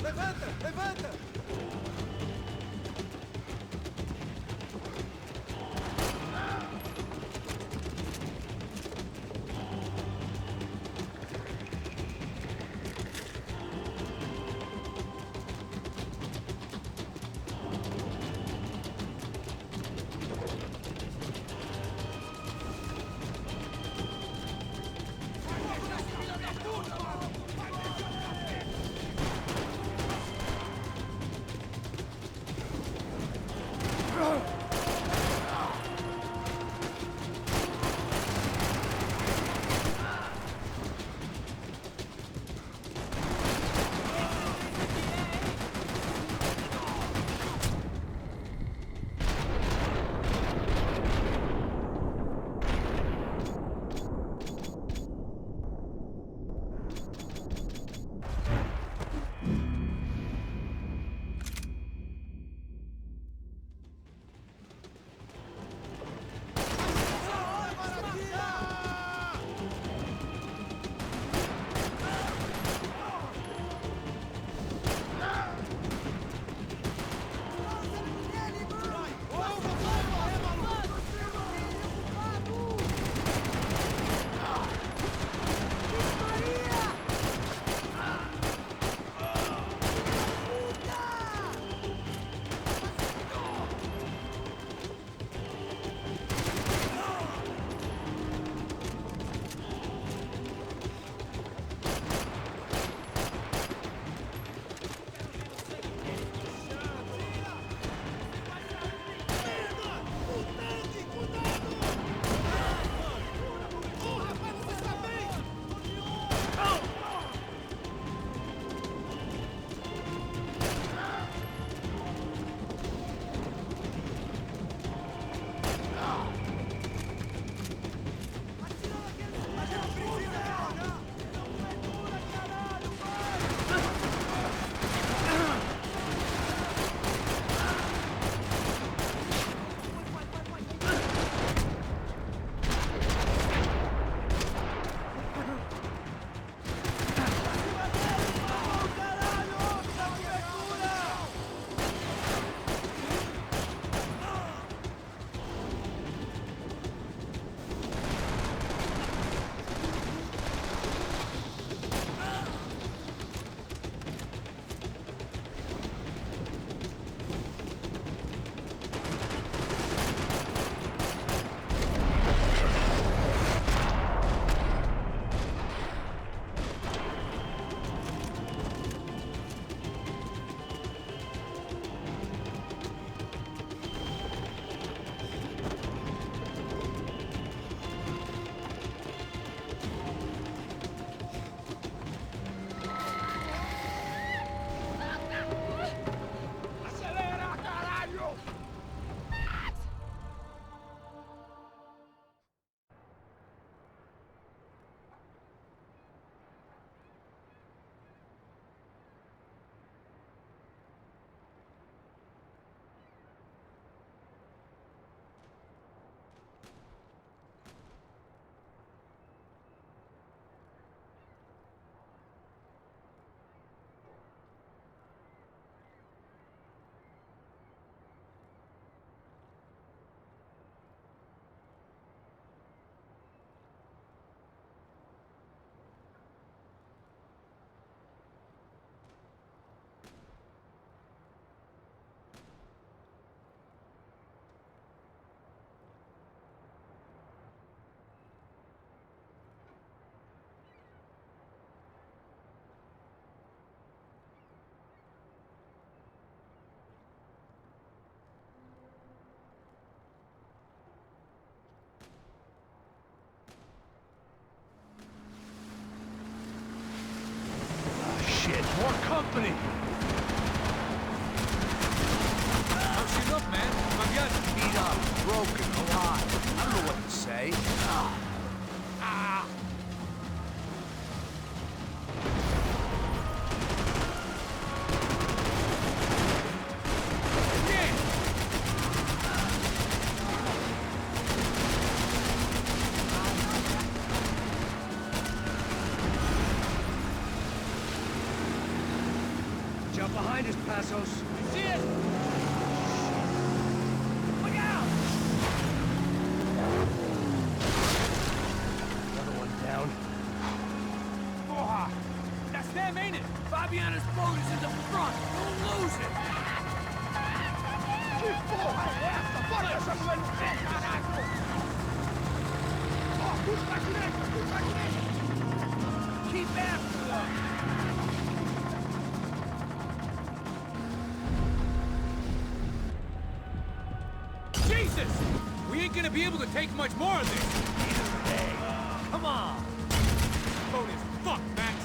Levanta! Levanta! More company! How's she look, man? I'm getting beat up, broken, alive. I don't know what to say. Watch out behind us, Passos. See it? Look out! Another one down. Porra! That's them, ain't it? Fabiana's boat is in the front. Don't lose it. Keep after them. Jesus! We ain't gonna be able to take much more of this. Come on. Boat is fucked, Max.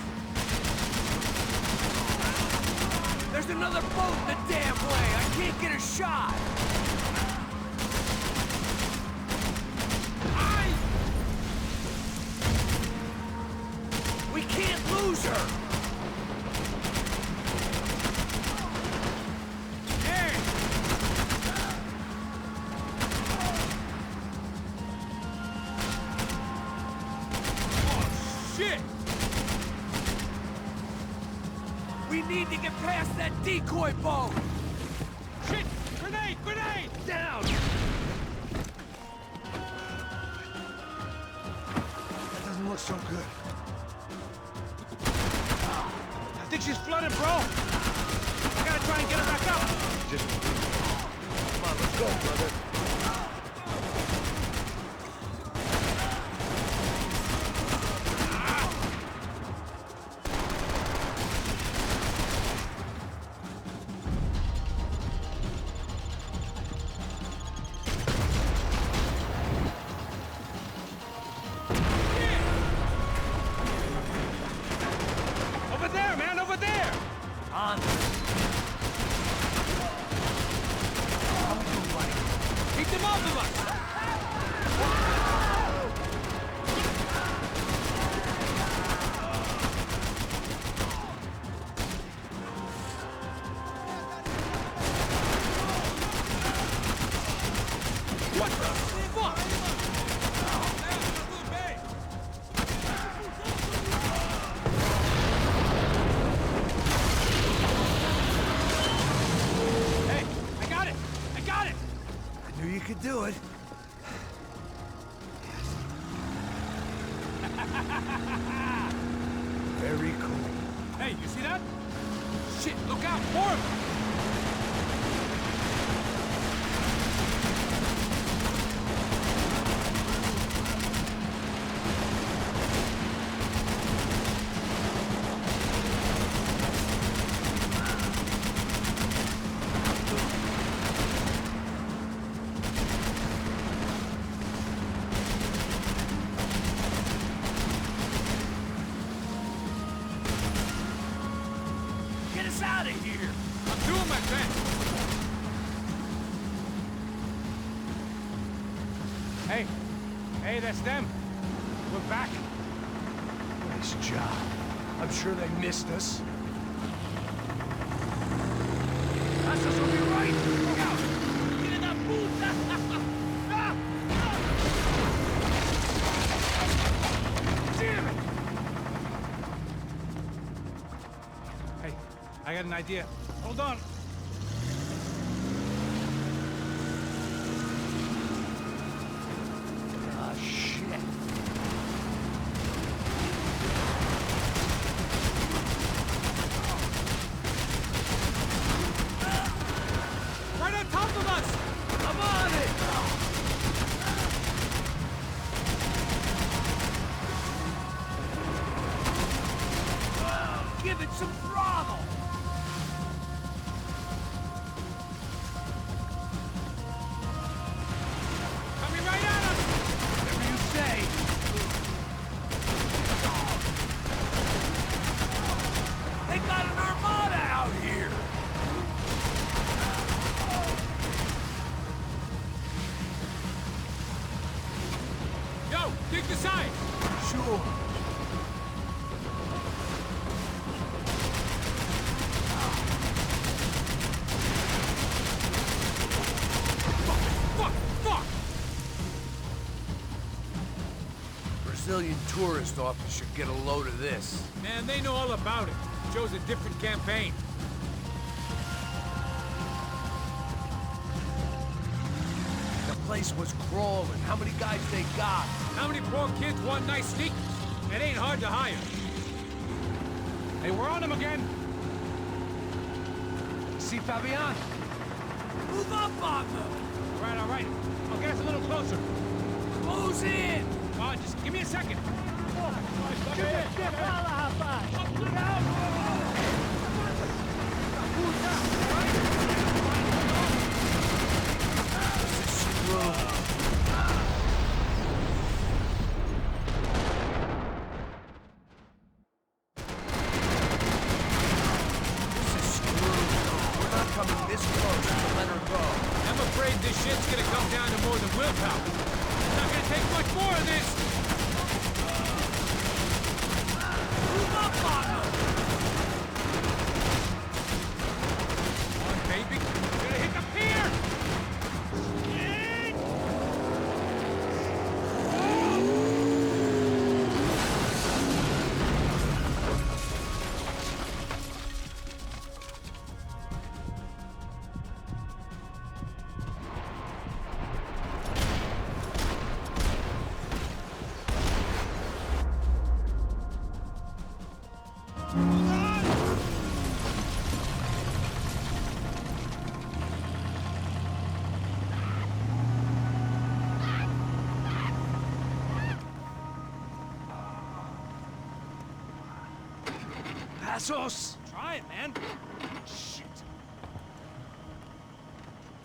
There's another boat the damn way. I can't get a shot. We can't lose her. Hey! Oh, shit! We need to get past that decoy boat! Shit! Grenade! Grenade! Down! That doesn't look so good. I think she's flooded, bro! I gotta try and get her back up! Just... Come on, let's go, brother. Over there, man! Over there! On. Keep them off of us! What the fuck? Hey, I got it! I got it! I knew you could do it. Very cool. Hey, you see that? Shit, look out! More of them! Get us out of here! I'm doing my best! Hey! Hey, that's them! We're back! Nice job. I'm sure they missed us. Passos will be right! Look out! Get in that booth! Damn it! Hey, I got an idea. Hold on. Ah, shit. Right on top of us! I'm on it! Give it some throttle! Coming right at us! Whatever you say. They got an armada out here! Yo, dig the side! Sure. Fuck! Fuck! Brazilian tourist office should get a load of this. Man, they know all about it. Shows a different campaign. Place was crawling. How many guys they got? How many poor kids want nice sneakers? It ain't hard to hire. Hey, we're on him again. See Fabian? Move up, Marco! All right. I'll get us a little closer. Close in! Oh, just give me a second. I'm afraid this shit's gonna come down to more than willpower. It's not gonna take much more of this. Move up, Marco! Come on, baby. We're gonna hit the pier! Passos! Try it, man. Shit.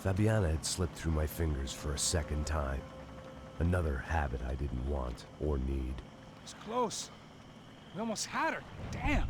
Fabiana had slipped through my fingers for a second time. Another habit I didn't want or need. It's close. We almost had her. Damn.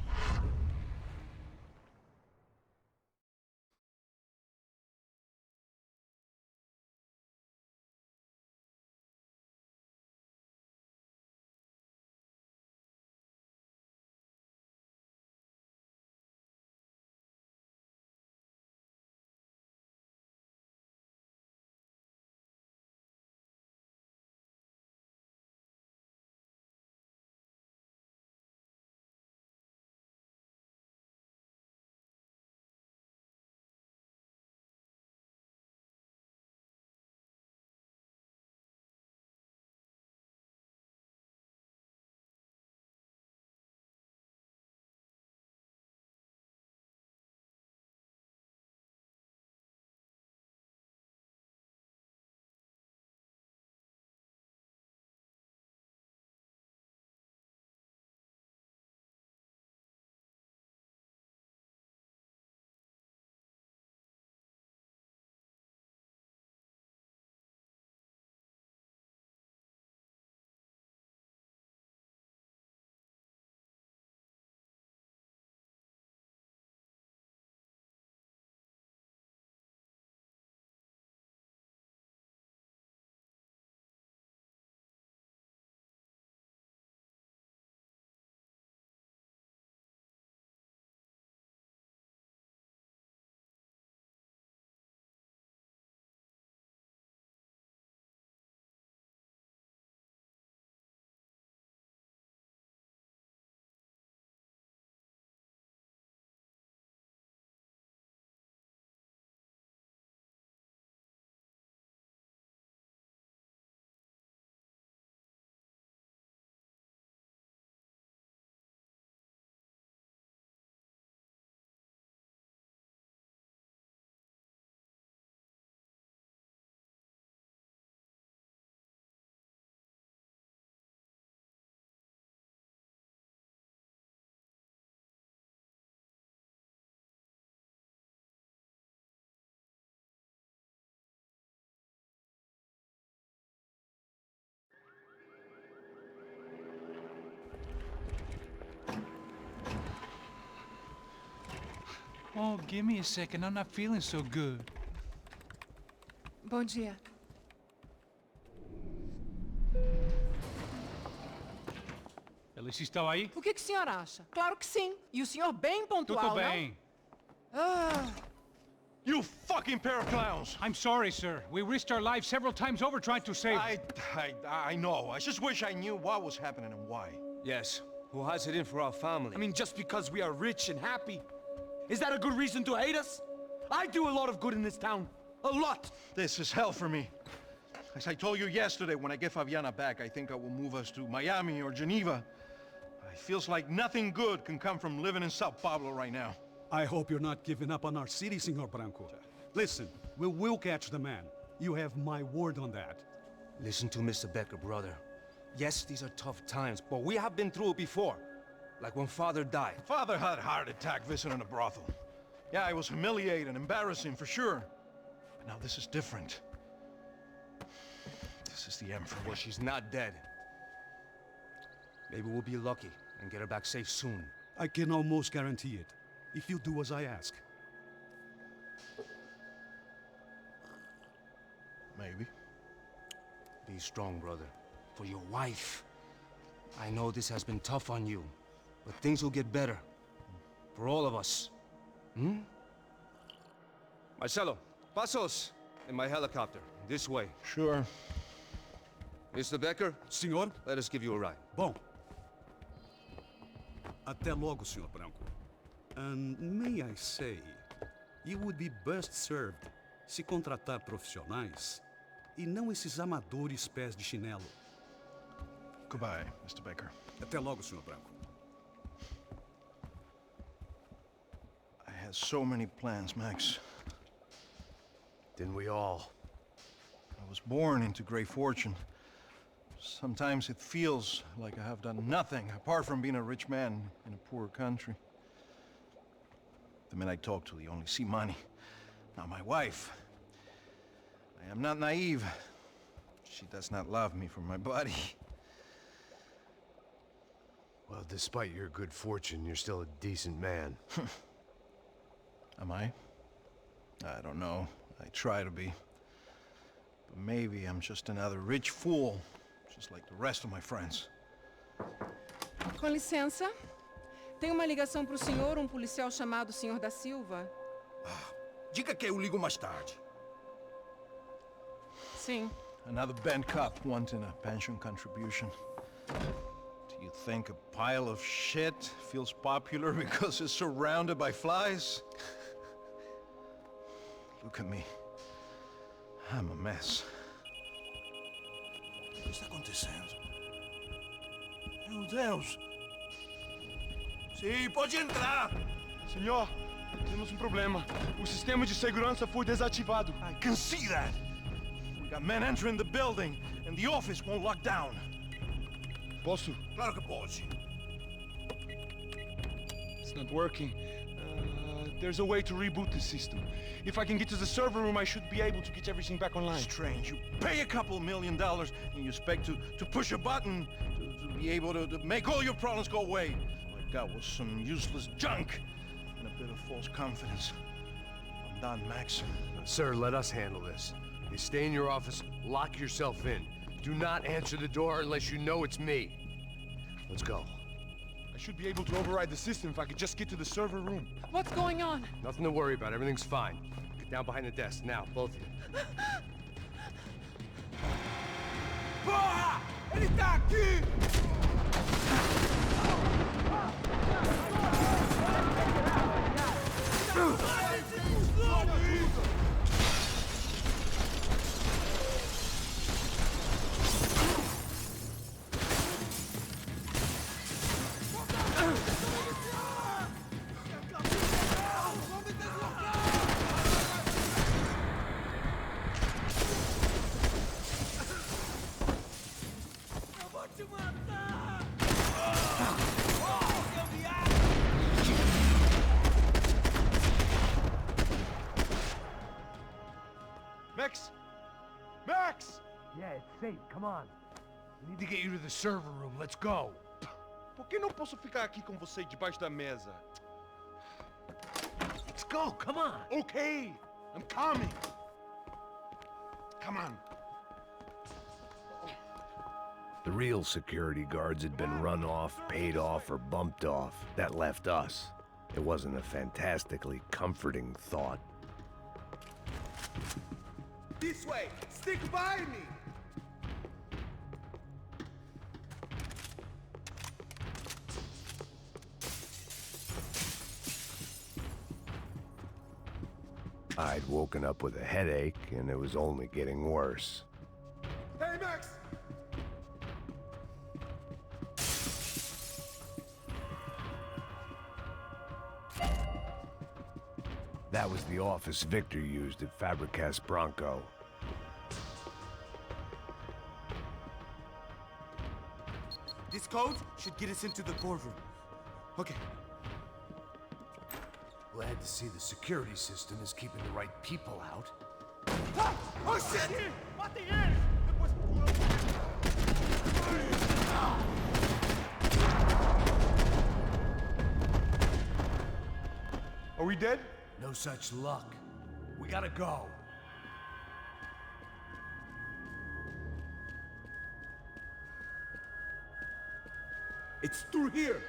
Oh, give me a second. I'm not feeling so good. Bom dia. Alice estava aí? O que o senhor acha? Claro que sim. E o senhor bem pontual, Tudo bem. não? Ah, You fucking pair of clowns! I'm sorry, sir. We risked our lives several times over trying to save... I know. I just wish I knew what was happening and why. Yes, who has it in for our family? I mean, just because we are rich and happy, is that a good reason to hate us? I do a lot of good in this town. A lot! This is hell for me. As I told you yesterday, when I get Fabiana back, I think I will move us to Miami or Geneva. It feels like nothing good can come from living in Sao Paulo right now. I hope you're not giving up on our city, Senor Branco. Listen, we will catch the man. You have my word on that. Listen to Mr. Becker, brother. Yes, these are tough times, but we have been through it before. Like when Father died. Father had a heart attack visiting a brothel. Yeah, it was humiliating, embarrassing, for sure. But now this is different. This is the Emperor. Well, she's not dead. Maybe we'll be lucky and get her back safe soon. I can almost guarantee it, if you do as I ask. Maybe. Be strong, brother. For your wife. I know this has been tough on you, but things will get better. For all of us. Hmm? Marcelo, pasos in my helicopter. This way. Sure. Mr. Becker, Senhor? let us give you a ride. Bom. Até logo, Senhor Branco. And may I say, you would be best served se contratar profissionais e não esses amadores pés de chinelo. Goodbye, Mr. Baker. Até logo, Senhor Branco. I had so many plans, Max. Didn't we all? I was born into great fortune. Sometimes it feels like I have done nothing apart from being a rich man in a poor country. The men I talk to, they only see money. Now my wife. I am not naive. She does not love me for my body. Well, despite your good fortune, you're still a decent man. Am I? I don't know. I try to be. But maybe I'm just another rich fool, just like the rest of my friends. Com licença. Tem uma ligação para o senhor, um policial chamado Senhor da Silva. Diga que eu ligo mais tarde. Sim. Another bent cop wanting a pension contribution. Do you think a pile of shit feels popular because it's surrounded by flies? Look at me. I'm a mess. O que está acontecendo? Meu Deus! Sim, pode entrar! Senhor, temos problema. O sistema de segurança foi desativado. I can see that! We got men entering the building, and the office won't lock down. Posso? Claro que pode. It's not working. There's a way to reboot the system. If I can get to the server room, I should be able to get everything back online. Strange. You pay a couple $1 million, and you expect to push a button to be able to make all your problems go away. All I got was some useless junk and a bit of false confidence. I'm done, Max. Sir, let us handle this. You stay in your office, lock yourself in. Do not answer the door unless you know it's me. Let's go. I should be able to override the system if I could just get to the server room. What's going on? Nothing to worry about. Everything's fine. Get down behind the desk. Now, both of you. Porra! Ele tá aqui! Max! Max! Yeah, it's safe. Come on. We need to get you to the server room. Let's go. Por que não posso ficar aqui com você debaixo da mesa? Let's go. Come on. Okay, I'm coming. Come on. The real security guards had been run off, paid off, or bumped off. That left us. It wasn't a fantastically comforting thought. This way! Stick by me! I'd woken up with a headache, and it was only getting worse. That was the office Victor used at Fabricas Bronco. This code should get us into the courtroom. Okay. Glad to see the security system is keeping the right people out. Ah! Oh shit! Are we dead? No such luck. We gotta go. It's through here.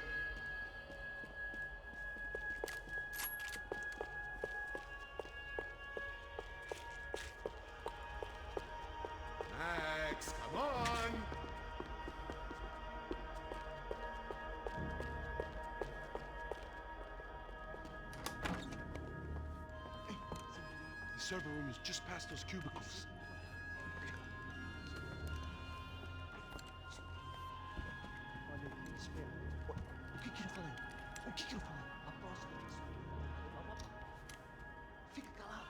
Max, come on! The server room is just past those cubicles. O que que ele falou? O que que ele falou? A próxima vez. Fica calado.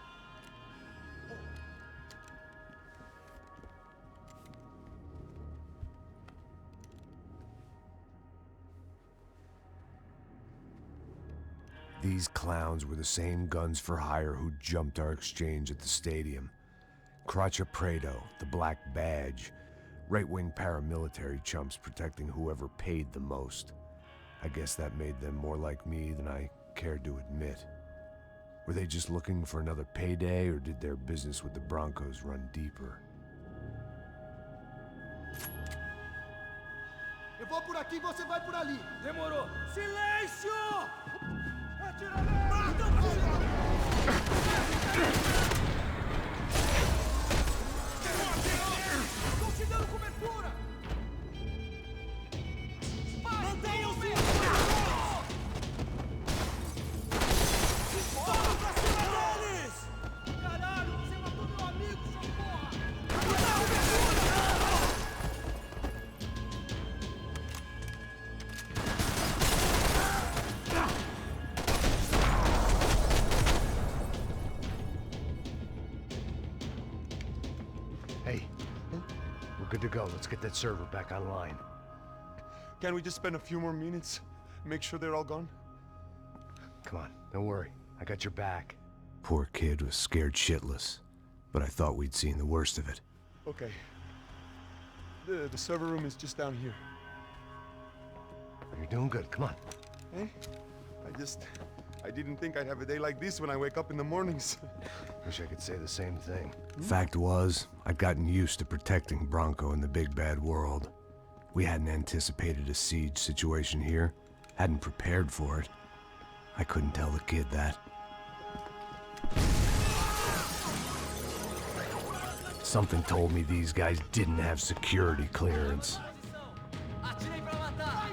These clowns were the same guns for hire who jumped our exchange at the stadium. Cracha Prado, the Black Badge, right-wing paramilitary chumps protecting whoever paid the most. I guess that made them more like me than I cared to admit. Were they just looking for another payday, or did their business with the Broncos run deeper? Eu vou por aqui, você vai por ali. Demorou. Silêncio! Estou te dando cobertura! Mantenham-se! Vamos pra cima deles! Caralho, você matou meu amigo, sua porra! Hey, we're good to go. Let's get that server back online. Can't we just spend a few more minutes? Make sure they're all gone? Come on, don't worry. I got your back. Poor kid was scared shitless, but I thought we'd seen the worst of it. Okay. The server room is just down here. You're doing good. Come on. Eh? I didn't think I'd have a day like this when I wake up in the mornings. Wish I could say the same thing. Fact was, I'd gotten used to protecting Bronco in the big bad world. We hadn't anticipated a siege situation here, hadn't prepared for it. I couldn't tell the kid that. Something told me these guys didn't have security clearance. Atirei pra matar.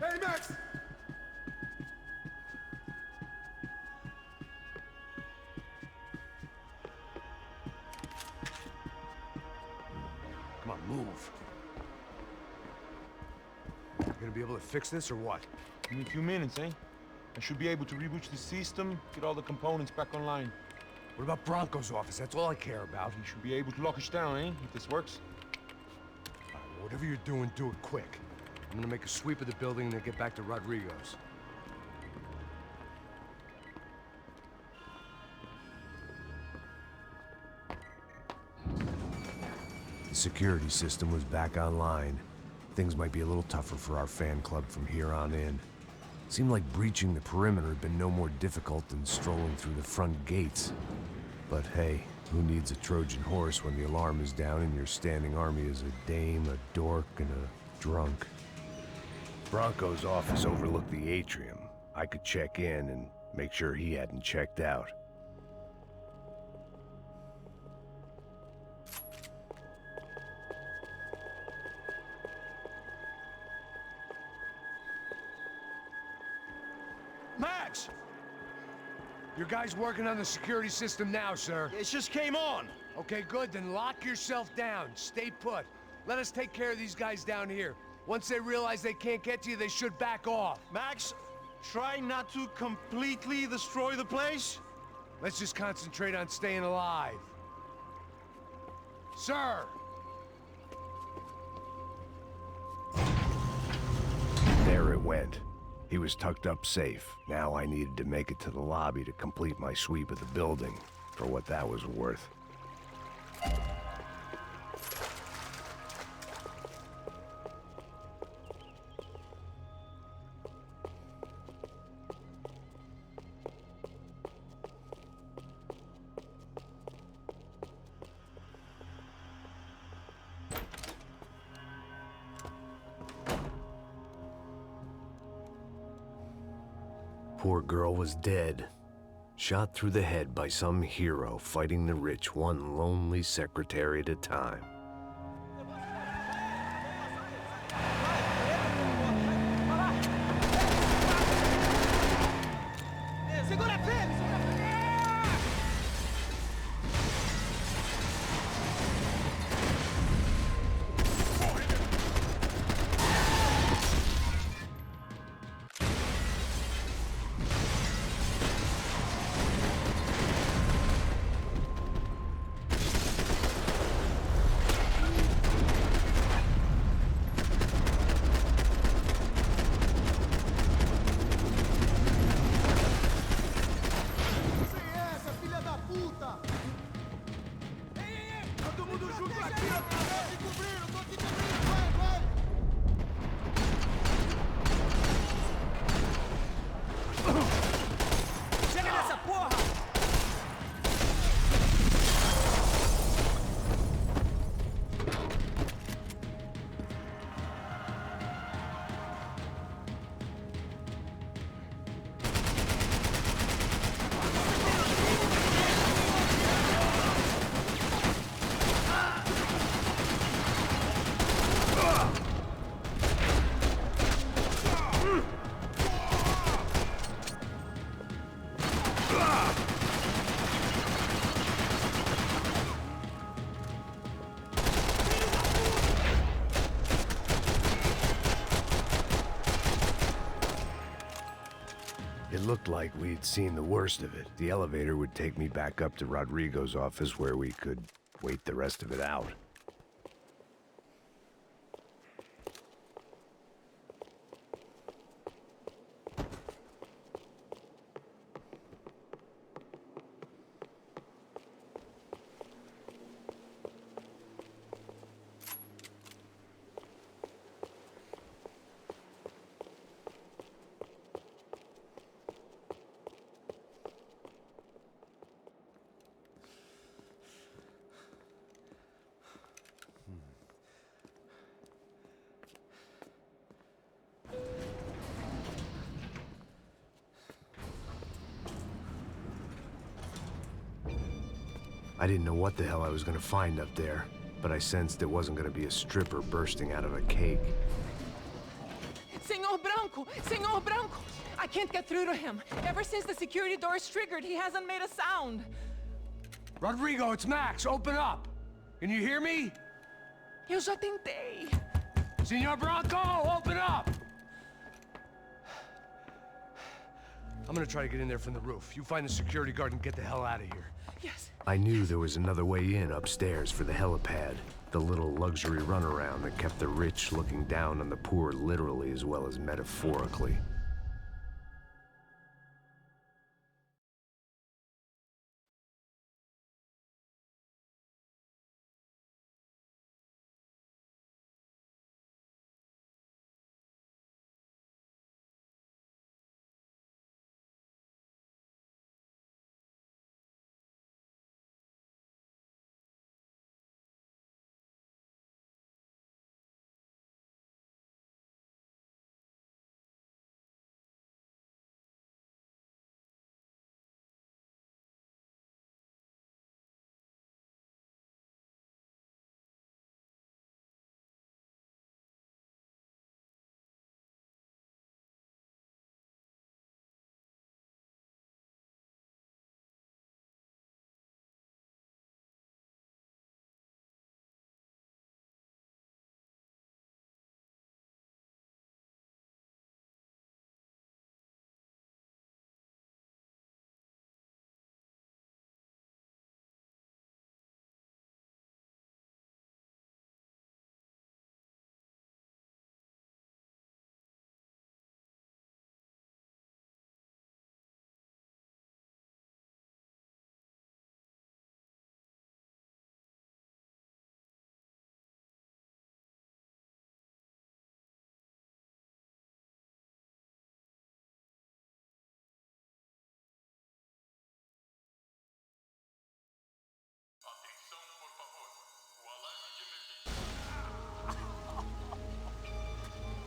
Hey, Max! Come on, move. Gonna be able to fix this or what? Give me a few minutes, eh? I should be able to reboot the system, get all the components back online. What about Bronco's office? That's all I care about. You should be able to lock us down, eh? If this works. Whatever you're doing, do it quick. I'm gonna make a sweep of the building and then get back to Rodrigo's. The security system was back online. Things might be a little tougher for our fan club from here on in. Seemed like breaching the perimeter had been no more difficult than strolling through the front gates. But hey, who needs a Trojan horse when the alarm is down and your standing army is a dame, a dork, and a drunk? Bronco's office overlooked the atrium. I could check in and make sure he hadn't checked out. Max! Your guys working on the security system now, sir. It just came on! Okay, good, then lock yourself down. Stay put. Let us take care of these guys down here. Once they realize they can't get to you, they should back off. Max, try not to completely destroy the place. Let's just concentrate on staying alive. Sir! There it went. He was tucked up safe. Now I needed to make it to the lobby to complete my sweep of the building, for what that was worth. Poor girl was dead. Shot through the head by some hero fighting the rich one lonely secretary at a time. It looked like we'd seen the worst of it. The elevator would take me back up to Rodrigo's office where we could wait the rest of it out. I didn't know what the hell I was gonna find up there, but I sensed it wasn't gonna be a stripper bursting out of a cake. Senor Branco! Senor Branco! I can't get through to him. Ever since the security door is triggered, he hasn't made a sound. Rodrigo, it's Max. Open up. Can you hear me? Eu já tentei. Senor Branco, open up! I'm gonna try to get in there from the roof. You find the security guard and get the hell out of here. Yes. I knew there was another way in upstairs for the helipad. The little luxury runaround that kept the rich looking down on the poor literally as well as metaphorically.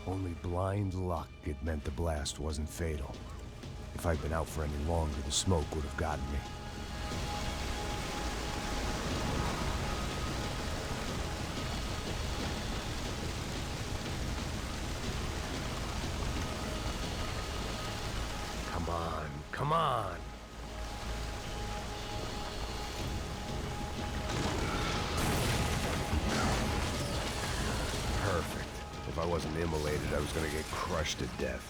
Only blind luck it meant the blast wasn't fatal. If I'd been out for any longer, the smoke would have gotten me. Come on, come on! Perfect. If I wasn't immolated, I was gonna get crushed to death.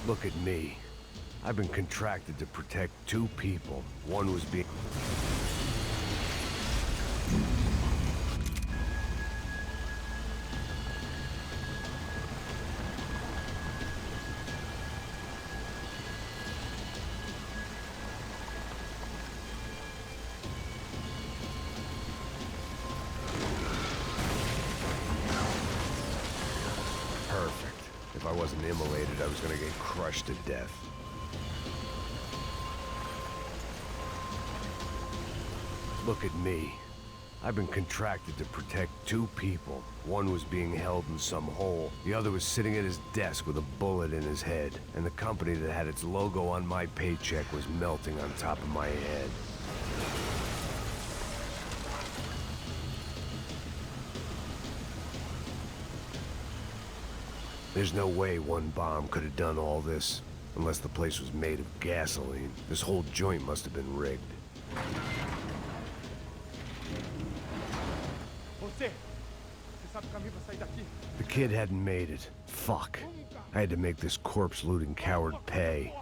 Look at me. I've been contracted to protect two people. One was being... Perfect. If I wasn't immolated, I was gonna get crushed to death. Look at me. I've been contracted to protect two people. One was being held in some hole. The other was sitting at his desk with a bullet in his head. And the company that had its logo on my paycheck was melting on top of my head. There's no way one bomb could have done all this. Unless the place was made of gasoline. This whole joint must have been rigged. Você sabe o caminho pra sair daqui? The kid hadn't made it. Fuck. I had to make this corpse-looting coward pay.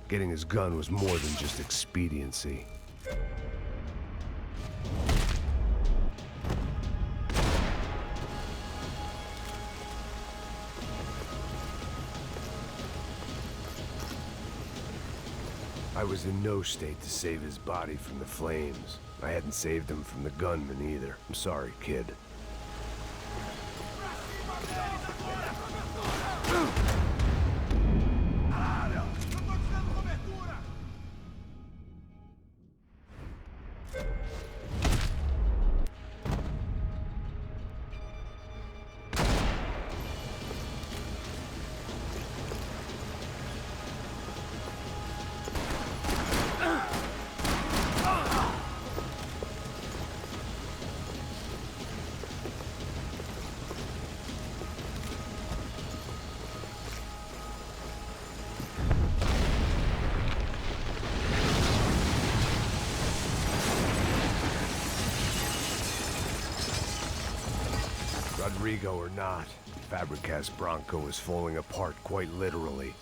Getting his gun was more than just expediency. I was in no state to save his body from the flames. I hadn't saved him from the gunman either. I'm sorry, kid. Rodrigo or not, Fabregas Bronco is falling apart quite literally.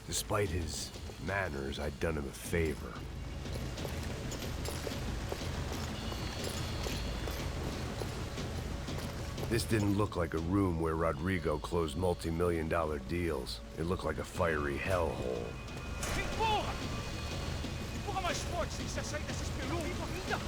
Despite his manners, I'd done him a favor. This didn't look like a room where Rodrigo closed multi-million-dollar deals. It looked like a fiery hellhole. Porra! Porra mais forte sem se sair dessa espelunca!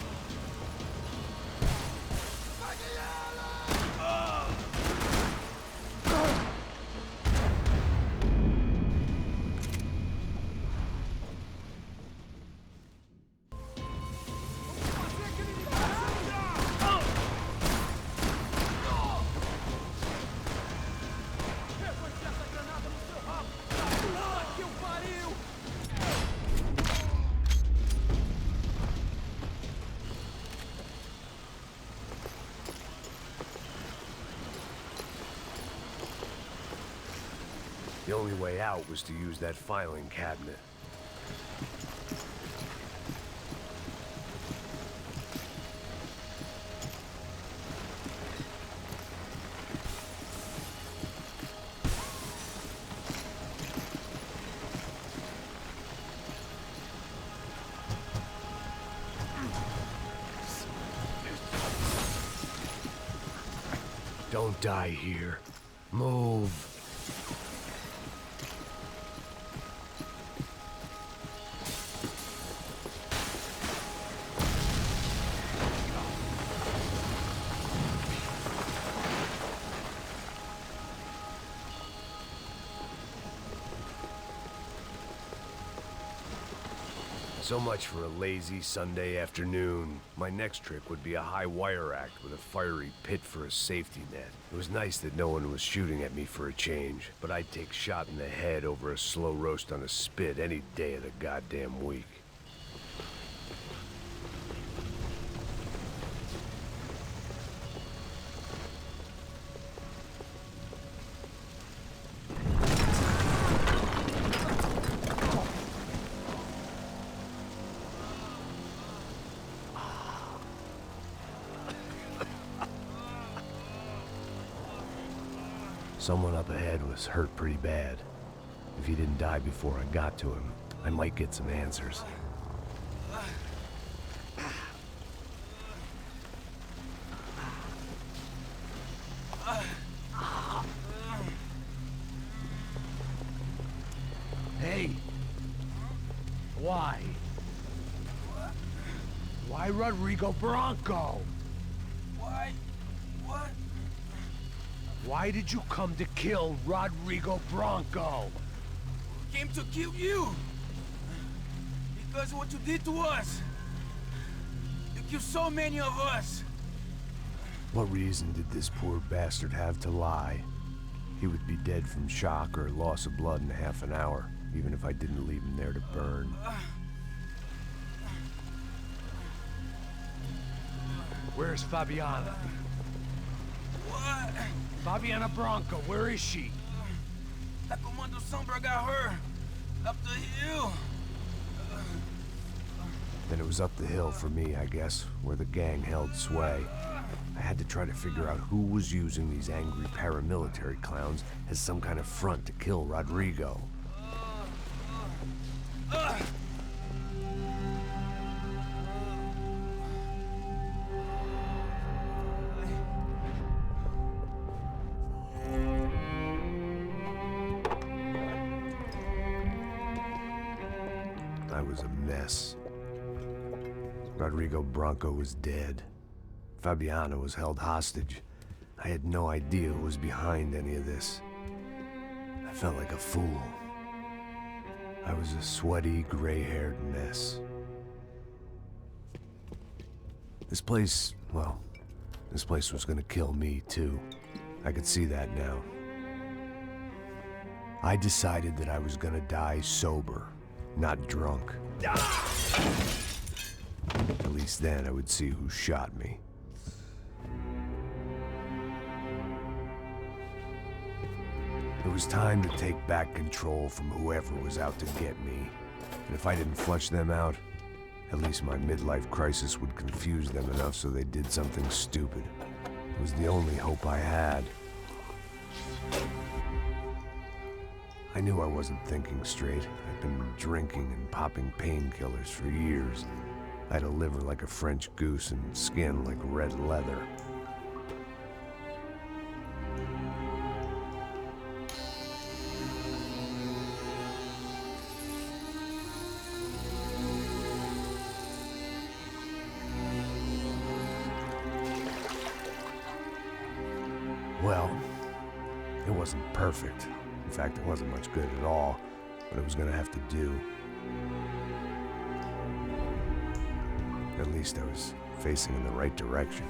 The only way out was to use that filing cabinet. Don't die here. Move. So much for a lazy Sunday afternoon. My next trick would be a high wire act with a fiery pit for a safety net. It was nice that no one was shooting at me for a change, but I'd take shot in the head over a slow roast on a spit any day of the goddamn week. Someone up ahead was hurt pretty bad. If he didn't die before I got to him, I might get some answers. Hey! Why? Why Rodrigo Bronco? Why? What? Why did you come to kill Rodrigo Bronco? Came to kill you! Because of what you did to us! You killed so many of us! What reason did this poor bastard have to lie? He would be dead from shock or loss of blood in half an hour, even if I didn't leave him there to burn. Where's Fabiana? What? Fabiana Bronco, where is she? That Commando Sombra got her! Up the hill! Then it was up the hill for me, I guess, where the gang held sway. I had to try to figure out who was using these angry paramilitary clowns as some kind of front to kill Rodrigo. I was a mess. Rodrigo Bronco was dead. Fabiana was held hostage. I had no idea who was behind any of this. I felt like a fool. I was a sweaty, gray-haired mess. This place, well, this place was gonna kill me too. I could see that now. I decided that I was gonna die sober, not drunk. At least then I would see who shot me. was time to take back control from whoever was out to get me. And if I didn't flush them out, at least my midlife crisis would confuse them enough so they did something stupid. It was the only hope I had. I knew I wasn't thinking straight. I'd been drinking and popping painkillers for years. I had a liver like a French goose and skin like red leather. Well, it wasn't perfect. In fact, it wasn't much good at all, but it was gonna have to do. At least I was facing in the right direction.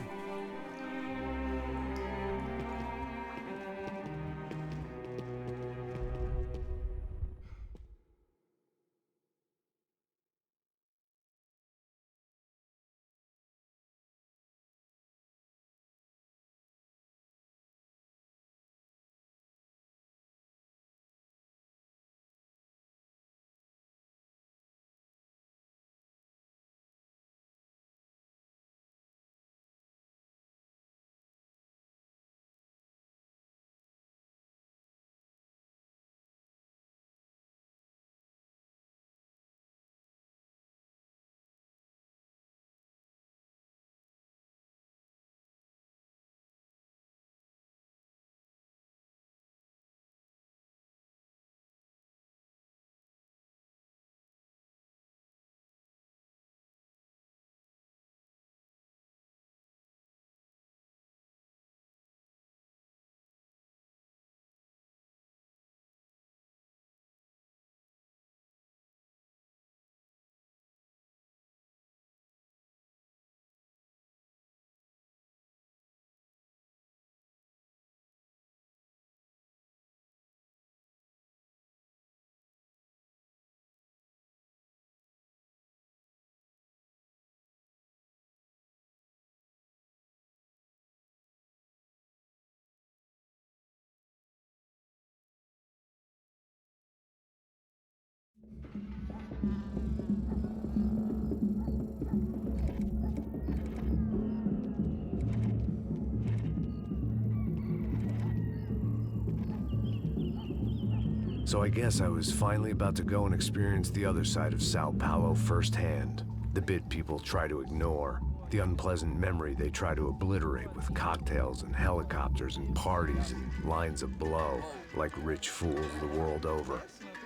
So I guess I was finally about to go and experience the other side of Sao Paulo firsthand. The bit people try to ignore. The unpleasant memory they try to obliterate with cocktails and helicopters and parties and lines of blow, like rich fools the world over.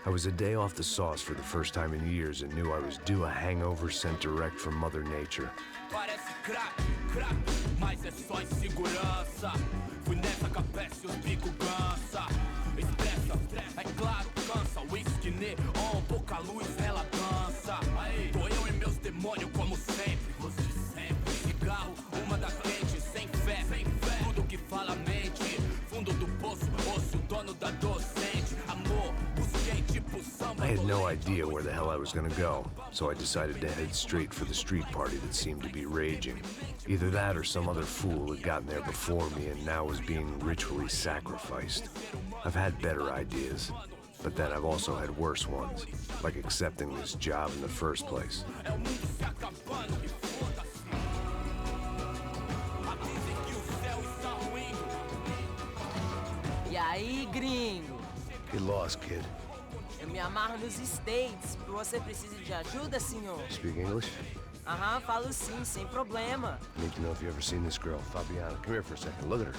I was a day off the sauce for the first time in years and knew I was due a hangover sent direct from Mother Nature. Parece crack, crack, mas é só insegurança. Fui nessa capeste, os bico cansa. Expressa, é claro, cansa. Whisky, neon, pouca luz, ela dança. Tô eu e meus demônios como sempre. Os de sempre. Cigarro, uma das quentes, sem fé. Tudo que fala mente. Fundo do poço, osso, dono da docente. Amor, busquei tipo samba. I had no idea where the hell I was gonna go, so I decided to head straight for the street party that seemed to be raging. Either that or some other fool had gotten there before me and now was being ritually sacrificed. I've had better ideas, but then I've also had worse ones, like accepting this job in the first place. E aí, gringo? Get lost, kid. Eu me amarro nos States. Você precisa de ajuda, senhor? Speak English? Aham, falo sim, sem problema. I need to know if you've ever seen this girl, Fabiana. Come here for a second. Look at her.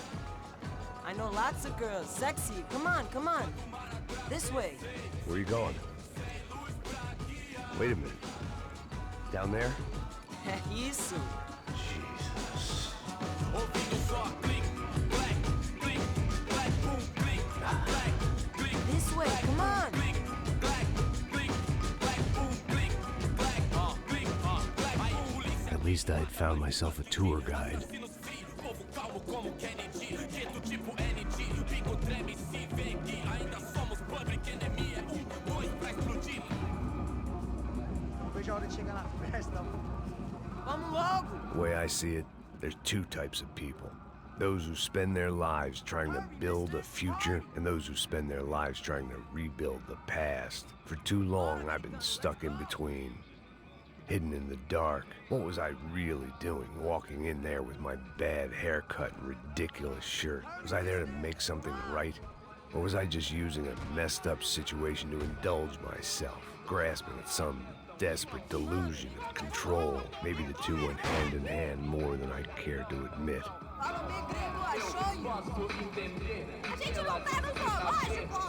I know lots of girls. Sexy. Come on, come on. This way. Where are you going? Wait a minute. Down there? É isso. Jesus. This way, come on. At least I had found myself a tour guide. Vamos logo. The way I see it, there's two types of people. Those who spend their lives trying to build a future, and those who spend their lives trying to rebuild the past. For too long, I've been stuck in between. Hidden in the dark. What was I really doing, walking in there with my bad haircut and ridiculous shirt? Was I there to make something right? Or was I just using a messed up situation to indulge myself, grasping at some desperate delusion of control? Maybe the two went hand in hand more than I care to admit. Fala bem grego, I show you. A gente não tá no zoológico,